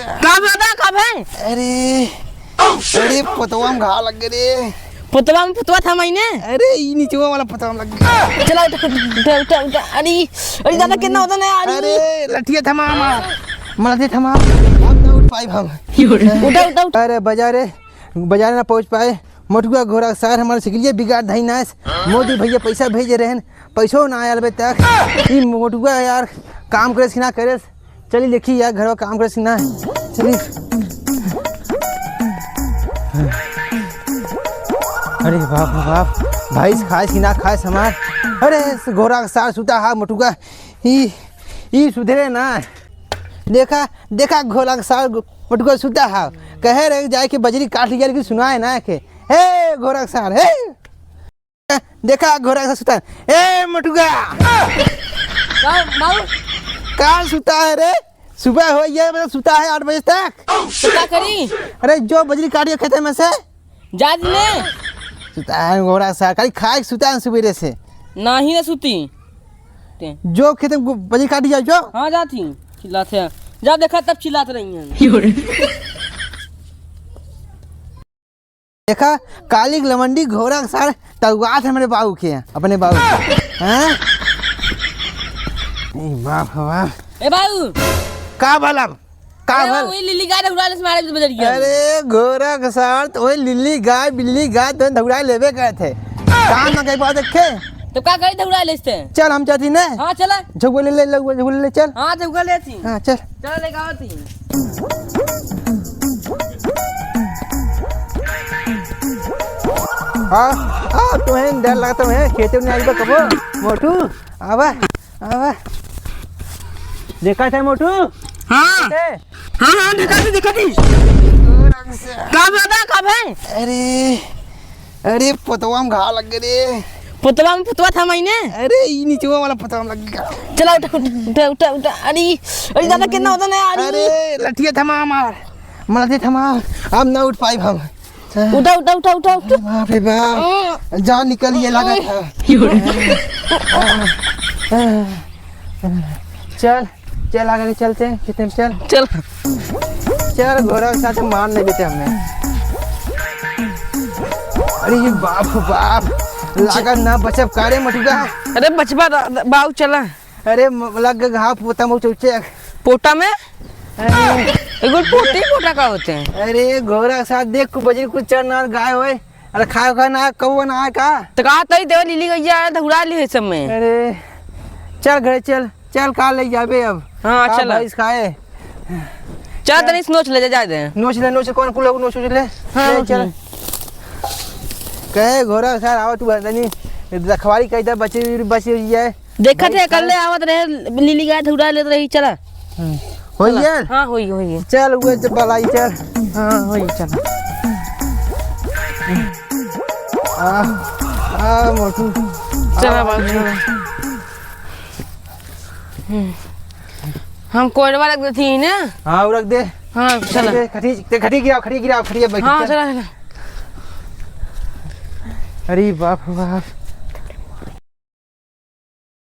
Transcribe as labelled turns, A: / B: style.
A: कब है?
B: अरे पतवा में घाव लग गए रे।
A: पुतवा था मैंने।
B: अरे ये नीचे वाला पतवा में लग गया।
A: चला उठा। अरे दादा कितना होता ना यार।
B: अरे लठिया थमा मला थमा हम ना उठ पाए हम।
A: उठा।
B: अरे बाजार ना पहुंच पाए। मोटुआ घोड़ा सार हमारे सिकलिए बिगाड़ धई नास। मोदी भैया पैसा भेज रहे हैं, पैसों ना आयल तक। ये मोटुआ यार काम करे ना करे। चलिए देखिए यार घर काम करे ना। चलिए अरे बाप भाई खाए कि ना खाए हमार। अरे घोड़ा का सार सुता हा मोटुआ ई सुधरे ना। देखा घोड़ा का सार मोटुआ सुता हा। कहे रहे जाए कि बजरी काट लिया लेकिन सुनाए ना के। हे घोड़ा का सार हे देखा घोड़ा का सार सुता है। मोटुआ कहाँ सुता है रे? सुबह हो गया मतलब सुता है 8 बजे तक।
A: तो क्या करी?
B: अरे जो बजरी काटिए खेते में से
A: जा दिले
B: सुता है घोड़ा का सार। खाली खाए सुता है सवेरे से
A: नहीं ना सुती
B: जो खेते में बजरी काटी जाओ जो।
A: हाँ जाती चिल्लाते जब देखा तब चिल्लाते रही हैं।
B: देखा काली लमंडी घोड़ा का सार तगुआत है मेरे बाबू के अपने बाबू के। हैं
A: ए बाबू
B: का भला का भल?
A: वही लिली गाय उड़ाने से मारे बजर गया।
B: अरे घोड़ा का सार तो वही लिल्ली गाय बिल्ली गाय तो दौड़ा लेवे गए थे। काम ना कहीं बात रखे
A: तो क्या करी दौड़ा लेते?
B: चल हम चाहती ना।
A: हाँ चला
B: झुगले ले चल।
A: हाँ झुगले लेती।
B: हाँ चल
A: चल लेके आवती।
B: हाँ तुम्हें डर लगता है खेते में आई कबो मोटू आवा देखा था मोटू।
A: हाँ देखा थी। कब है?
B: अरे पतवा में घाव लग गए रे।
A: पुतवा था मैंने।
B: अरे ये नीचे वाला पतवा में लग गया।
A: चला उठा। अरे दादा कितना होता ना यार।
B: अरे लठिया थमा मला थमा हम ना उठ पाए हम।
A: उठा।
B: बाप रे बाप जान निकल ये लगा था। चल आगे चलते हैं खेते में। चल घोड़ा के साथ मार नहीं देते हमने। अरे ये बाप लागत ना बचब कारे मटुआ।
A: अरे बचपा बाऊ चला।
B: अरे लग घाव पोता मुँह चौचे
A: पोटा में। पोटा का होते हैं?
B: अरे घोड़ा के साथ देख बजरी कुछ चढ़ना गाय होए। अरे खाए ना कौन ना का
A: तो कहा तई देव लिली गैया दौड़ा ली है सब में।
B: अरे चल घरे चल का ले जाबे अब।
A: हाँ चल
B: भैंस खाए
A: चल तनी नोच ले जा दे।
B: नोच कौन कुल नोच ले। हाँ, चल कहे घोड़ा सार आवा तू बनी रखवारी कही था बची जाए।
A: देखा थे कल आवत रहे लिली गाय दौड़ा लेत रही। चला
B: हो गया।
A: हाँ हो गई।
B: चल उए बलाई चल।
A: हाँ हो गई चल।
B: मोटू
A: चला बाबू हम कोरवा रख देती ना।
B: हाँ रख दे।
A: हाँ चला
B: खटी गिराओ बैठ।
A: हाँ चला।
B: अरे बाप